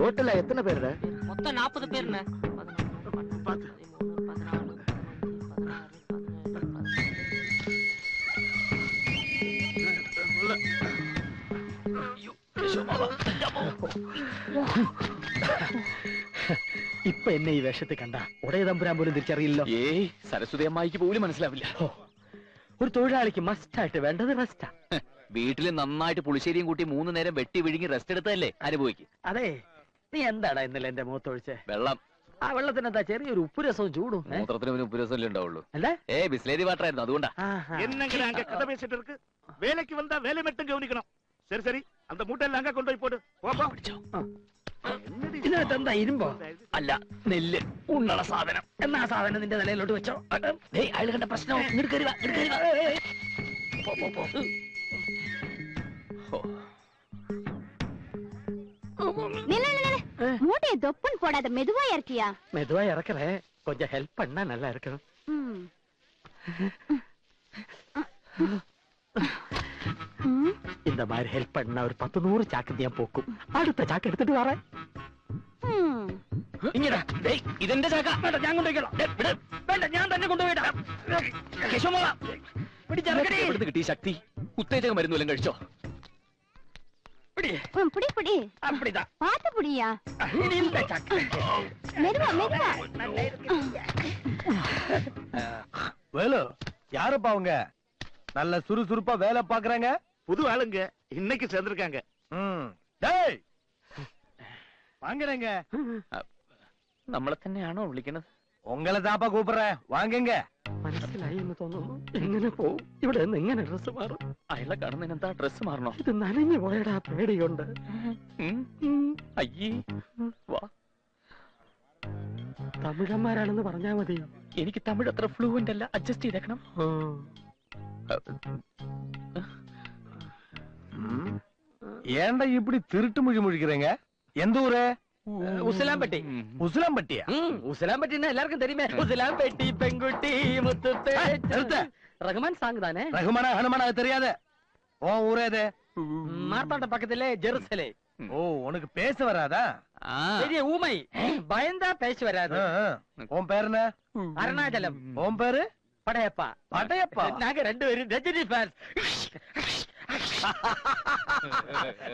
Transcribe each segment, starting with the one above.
டோட்டலா எத்தனை பேரு? மொத்தம் 40 பேருண்ணே. ഇപ്പൊ എന്നെ ഈ വേഷത്തിൽ കണ്ട ഉടയ തമ്പുരാൻ പോലും തിരിച്ചറിയില്ലോ. ഏയ് സരസ്വതി അമ്മായിക്ക് പോലും മനസ്സിലാവില്ല. ഒരു തൊഴിലാളിക്ക് മസ്റ്റായിട്ട് വേണ്ടത് റെസ്റ്റാ. വീട്ടില് നന്നായിട്ട് പുളിശ്ശേരിയും കൂട്ടി 3 നേരം വെട്ടി വിഴുങ്ങി റെസ്റ്റ് എടുത്തതല്ലേ അനുഭവിക്കും. അതെ, നീ എന്താടാ ഇന്നലെ എന്റെ മുഖത്തൊഴിച്ചേ? വെള്ളം. ആ വെള്ളത്തിനെന്താ ചെറിയൊരു ഉപ്പുരസവും ചൂടും. മൂത്രത്തിന് ഉപ്പുരസമല്ലേ ഉണ്ടാവുള്ളൂ. അല്ലേ? ബിസ്ലേരി വാട്ടർ ആയിരുന്നു, അതുകൊണ്ടാ. என்னங்கடா அங்க கதை பேசிட்டு இருக்கு? வேலைக்கு வந்தா வேலை மட்டும் கவனிக்கணும். சரி சரி, அந்த மூட்டையெல்லாம் அங்க கொண்டு போய் போடு. போப்பா. ഇതിനകത്ത് എന്താ ഇരുമ്പോ? അല്ല, നെല്ല് ഉണ്ണണ സാധനം. എന്നാ സാധനം നിന്റെ നിലയിലോട്ട് വെച്ചോ. അയാൾ കണ്ട പ്രശ്നം. மூட்டையை தொப்புன்னு போடாத, மெதுவா இறக்கியா? மெதுவா இறக்குறேன், கொஞ்சம் ஹெல்ப் பண்ணா நல்லா இருக்கணும். இந்த மாதிரி ஹெல்ப் பண்ணா ஒரு 10-100 சாக்கு போக்கும். அடுத்த சாக்கு எடுத்துட்டு வரேன். ഇങ്ങടാ. ഇതെന്റെ ചാക്ക. വേണ്ട, ഞാൻ കൊണ്ടുപോയിക്കോളാം. വേണ്ട, ഞാൻ തന്നെ കൊണ്ടുപോയിടാം. എവിടുന്ന് കിട്ടിയ ശക്തി? ഉത്തേജക മരുന്ന് വല്ലതും കഴിച്ചോ? புடி புடி. அப்படிதான். பாத்து புடியா. இந்த சாக்கு. மெதுவா மெதுவா. வேலு, யாருப்பா அவங்க? நல்ல சுறுசுறுப்பா வேலை பாக்குறாங்க. புது ஆளுங்க இன்னைக்கு சேர்ந்திருக்காங்க. டேய் வாங்குறேங்க. നമ്മളെ തന്നെയാണോ വിളിക്കണത്? ഉങ്ങളെ താപ്പാ കൂപ്പറേ, വാങ്ങുങ്ക. മനസ്സിലായി എന്ന് തോന്നുന്നു. എങ്ങനെ പോവും? ഇവിടെ നിന്ന് എങ്ങനെ ഡ്രസ് മാറും? അയാളെ കാണുന്നതിന് എന്താ ഡ്രസ് മാറണോ? ഇത് നനഞ്ഞു പോയടാ, പേടിയുണ്ട്. അയ്യേ വാ. തമിഴന്മാരാണെന്ന് പറഞ്ഞാ മതി. എനിക്ക് തമിഴ് അത്ര ഫ്ലൂവന്റ് അല്ല, അഡ്ജസ്റ്റ് ചെയ്തേക്കണം. ஏண்டா இப்படி திருட்டு மொழி முழிக்கிறீங்க? எந்த ஊரு? ഉസലാംപട്ടി. உசிலம்பட்டியா? ഉസലാംപട്ടിன்னா எல்லாருக்கும் தெரியுமே. உசலாம்பட்டி பெங்குட்டி முத்து. ரகுமான் சாங் தானே? ரகுமானா ஹனுமானா தெரியாது. ஓ ஊரே இது? மார்த்தாண்ட பக்கத்திலே ஜெருசலே. ஓ, உனக்கு பேச வராதா? பெரிய ஊமை, பயந்தா பேச வராது. உன் பேர் என்ன? அருணாச்சலம். உன் பேரு? படையப்பா. படையப்பா? நாங்க 2 பேரும் ரஜினி ஃபேன்ஸ்.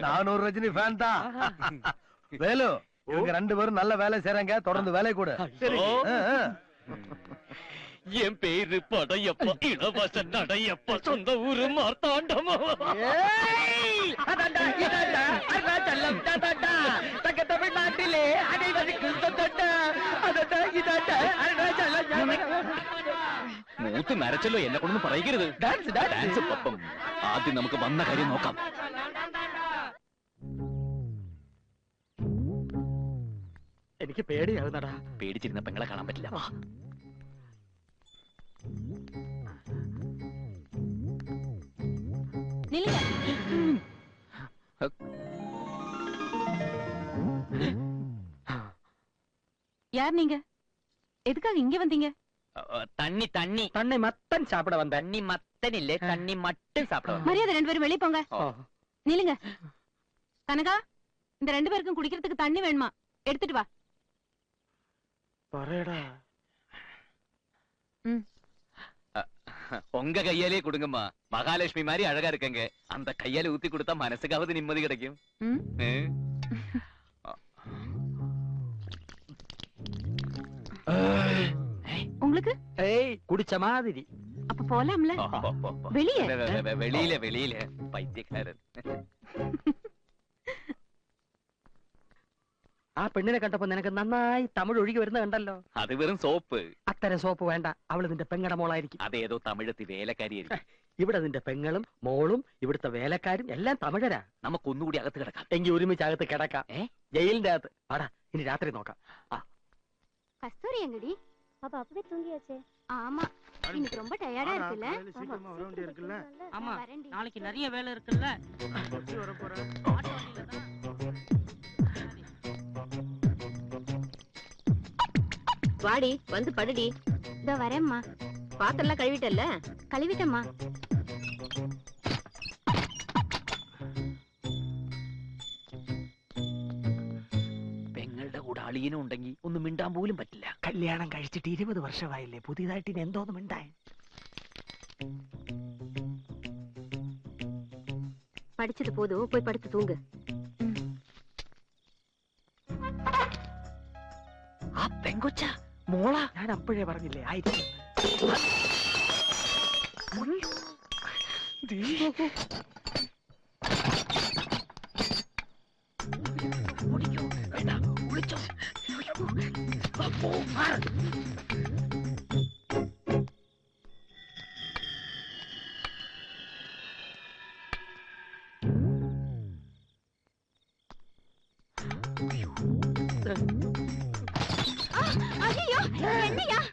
நான் ஒரு ரஜினி ஃபேன் தான். வேலு, இவங்க 2 பேரும் நல்ல வேலை செய்றாங்க, தொடர்ந்து வேலை கூட. என் பேரு படையப்பா, இளவச நடையப்பா, சொந்த ஊரு மார்த்தாண்டமா. அருணாச்சலம் தமிழ்நாட்டிலே அனைவருக்கும் മൂത്ത് നരച്ചല്ലോ, എന്നെ കൊണ്ടൊന്നും പറയരുത്. ഡാൻസ് പപ്പം. ആദ്യം നമുക്ക് വന്ന കാര്യം നോക്കാം. എനിക്ക് പേടിയാവുന്നടാ. പേടിച്ചിരുന്ന പെങ്ങളെ കാണാൻ പറ്റില്ല. വാ. யார் நீங்க? எதுக்காக இங்க வந்தீங்க? தண்ணி தண்ணி தண்ணி மத்தன் சாப்பிட வந்த. தண்ணி மத்தன் இல்ல, தண்ணி மட்டும் சாப்பிட வந்த. மரியாதை 2 பேரும் வெளிய போங்க. நில்லுங்க. கனகா, இந்த 2 பேருக்கும் குடிக்கிறதுக்கு தண்ணி வேணுமா? எடுத்துட்டு வா. പറയടാ. உங்க கையாலே கொடுங்கம்மா. மகாலட்சுமி மாதிரி அழகா இருக்கங்க. அந்த கையால ஊத்தி கொடுத்தா மனசுக்காவது நிம்மதி கிடைக்கும். உங்களுக்கு? ஏய், குடிச்ச மாதிரி. அப்ப போலாம்ல? வெளியே? வெளியில வெளியில பைத்தியக்காரர். ആ പെണ്ണിനെ കണ്ടപ്പോ നിനക്ക് നന്നായി തമിഴ് ഒഴുകി വരുന്ന കണ്ടല്ലോ. അത് വെറും സോപ്പ്. അത്തരം സോപ്പ് വേണ്ട. അവള് നിന്റെ പെങ്ങടെ മോളായിരിക്കും. അതേതോ തമിഴത്തി വേലക്കാരിയായിരിക്കും. ഇവിടെ നിന്റെ പെങ്ങളും മോളും ഇവിടുത്തെ വേലക്കാരും എല്ലാം തമിഴരാ. നമുക്കൊന്നുകൂടി അകത്ത് കിടക്കാം. എങ്കിൽ ഒരുമിച്ച് അകത്ത് കിടക്കാം. ജയിലിന്റെ അകത്ത്. ആടാ, ഇനി രാത്രി നോക്കാം. கஸ்தூரி எங்கடி? அப்ப அப்பவே தூங்கியாச்சே. ஆமா, இன்னைக்கு ரொம்ப டயர்டா இருக்குல்ல? ஆமா, நாளைக்கு நிறைய வேலை இருக்குல்ல. வாடி, வந்து படுடி. இதோ வரேம்மா. பாத்தெல்லாம் கழுவிட்டல்ல? கழுவிட்டம்மா. അളിയനും ഉണ്ടെങ്കിൽ ഒന്നും മിണ്ടാൻ പോലും പറ്റില്ല. കല്യാണം കഴിച്ചിട്ട് 20 വർഷമായില്ലേ, പുതിയതായിട്ട് ഇനി എന്തോന്നും മിണ്ടാൻ? படிச்சது போதும், போய் படுத்து தூங்கு. ആ പെങ്കൊച്ച മോള, ഞാൻ അപ്പോഴേ പറഞ്ഞില്ലേ ആയിരിക്കും. വേണ്ട, വിളിച്ചോ.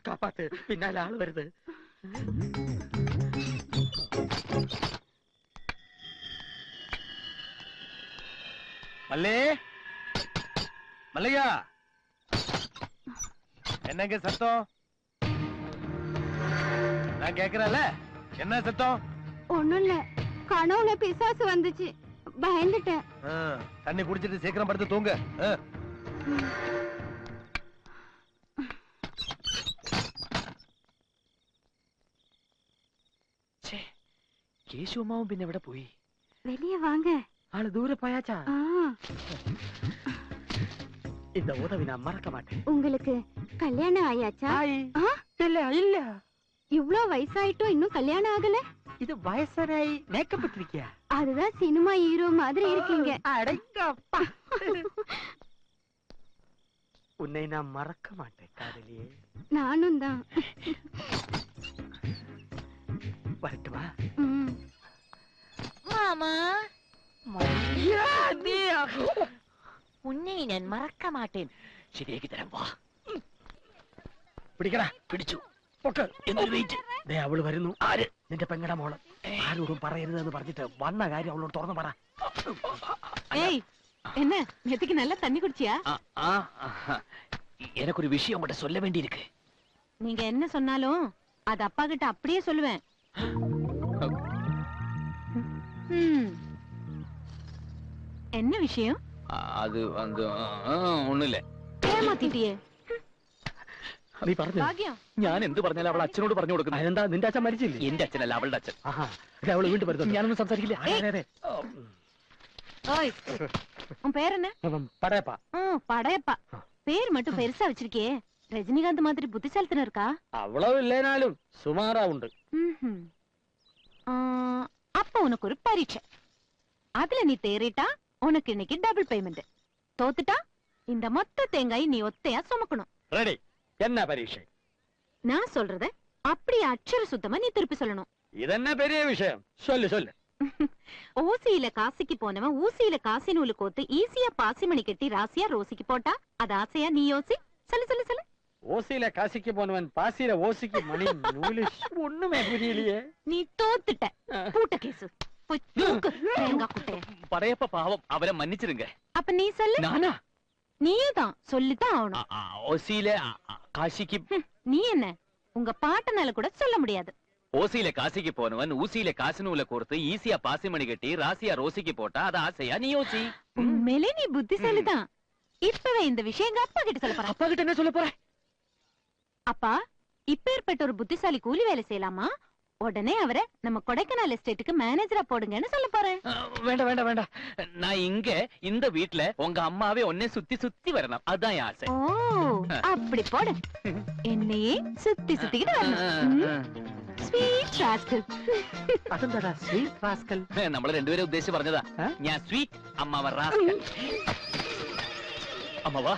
കാപ്പാത്ത്, പിന്നാലെ ആള് വരുത്. மல்லே, மல்லையா, என்னங்க சத்தம்? நான் கேக்குறேன்ல, என்ன சத்தம்? ஒண்ணும் இல்ல, கனவுல பிசாசு வந்துச்சு, பயந்துட்டேன். தண்ணி குடிச்சிட்டு சீக்கிரம் படுத்து தூங்க. കേശു അമ്മാവും പിന്നെ എവിടെ പോയി? வெளிய வாங்க. ஆளு தூர போயாச்சா? ஆ, இந்த உதவி நான் மறக்க மாட்டேன். உங்களுக்கு கல்யாணம் ஆயாச்சா? ஆ? இல்ல இல்ல, இவ்ளோ வயசாயிட்டும் இன்னும் கல்யாணம் ஆகல? இது வயசராയി மேக்கப் இட்டிருக்கியா? அதுதான் சினிமா ஹீரோ மாதிரி இருக்கீங்க. அடங்கப்பா, உன்னை நான் மறக்க மாட்டேன் காதலியே. நானும் தான். வரட்டுமா? மாமா, உன்னை நான் மறக்க மாட்டேன். ശരിയാക്കി തരാം, വാ. പിടിക്കടാ, പിടിച്ചു. പൊക്ക്, എന്തൊരു വെയിറ്റ്. ദേ അവള് വരുന്നു. ആര്? നിന്റെ പെങ്ങടെ മോള്. ആരോടും പറയരുതെന്ന് പറഞ്ഞിട്ട് വന്ന കാര്യം അവളോട് തുറന്നു പറ. ஏய், என்ன நேத்துக்கு நல்லா தண்ணி குடிச்சியா? எனக்கு ஒரு விஷயம் உங்கள்கிட்ட சொல்ல வேண்டி இருக்கு. நீங்க என்ன சொன்னாலும் அது அப்பா கிட்ட அப்படியே சொல்லுவேன். என்ன விஷயம்? அது வந்து ஒண்ணும் இல்ல. ஏமாத்திட்டியே. നീ പറഞ്ഞു. ഭാഗ്യം. ഞാൻ എന്ത് പറഞ്ഞാലും അവൾ അച്ഛനോട് പറഞ്ഞു കൊടുക്കുന്നത്. അതെന്താ, നിന്റെ അച്ഛൻ മരിച്ചില്ലേ? എന്റെ അച്ഛനല്ല, അവളുടെ അച്ഛൻ. അവള് വീണ്ടും വരുന്നു. ഞാനൊന്നും സംസാരിക്കില്ല. ஓய், உன் பேர் என்ன? പടയപ്പാ. படையப்பா. பேர் மட்டும் பெருசா வச்சிருக்கியே. ரஜினிகாந்த் மாதிரி புத்திசாலித்தனம் இருக்கா? அவ்வளவு இல்லைனாலும் சுமாரா உண்டு. அப்ப உனக்கு ஒரு பரீட்சை. அதுல நீ தேறிட்டா உனக்கு இன்னைக்கு டபுள் பேமெண்ட். தோத்துட்டா இந்த மொத்த தேங்காய் நீ ஒத்தையா சுமக்கணும். ரெடி. என்ன பரீட்சை? நான் சொல்றத அப்படியே அட்சர சுத்தமா நீ திருப்பி சொல்லணும். இதென்ன பெரிய விஷயம்? சொல்லு சொல்லு. ஓசியில காசிக்கு போனவன் ஊசியில காசி நூலு கோத்து ஈஸியா பாசிமணி கட்டி ராசியா ரோசிக்கு போட்டா அது ஆசையா நீ யோசி. சொல்லு சொல்லு சொல்லு. ஓசியில காசிக்கு போனவன் பாசியில ஓசிக்கு மணி நூலு. ஒண்ணுமே புரியலையே. நீ தோத்துட்ட. கூட்ட கேசு. போய் தூக்கு தேங்காய் குட்டைய. படையப்ப பாவம், அவரை மன்னிச்சிருங்க. அப்ப நீ சொல்லு. நானா? நீதான் சொல்லித்தான் ஆகணும். ஓசியில காசிக்கு. நீ என்ன உங்க பாட்டனால கூட சொல்ல முடியாது. ஓசியில காசிக்கு போனவன் ஊசியில காசு நூலை கோர்த்து ஈஸியா பாசிமணி கட்டி ராசியா ரோசிக்கு போட்டா அது ஆசையா நீ யோசி. உண்மையிலே நீ புத்திசாலிதான். இப்பவே இந்த விஷயம் எங்க அப்பா கிட்ட சொல்ல போற. அப்பா கிட்ட என்ன சொல்ல போற? அப்பா, இப்பேற்பட்ட ஒரு புத்திசாலி கூலி வேலை செய்யலாமா? உடனே அவரை நம்ம கொடைக்கானல் எஸ்டேட்டுக்கு மேனேஜரா போடுங்கன்னு சொல்ல போறேன். வேண்டாம் வேண்டாம் வேண்டாம். நான் இங்க இந்த வீட்ல உங்க அம்மாவே உன்னை சுத்தி சுத்தி வரணும், அதான் என் ஆசை. ஓ, அப்படி போடு. என்னையே சுத்தி சுத்திக்கிட்டு வரணும். Sweet rascal. അതെന്താടാ സ്വീറ്റ് റാസ്കൽ? നമ്മളെ രണ്ടുപേരെ ഉദ്ദേശിച്ച് പറഞ്ഞതാ. ഞാൻ സ്വീറ്റ്, അമ്മാവ റാസ്കൽ. അമ്മാവാ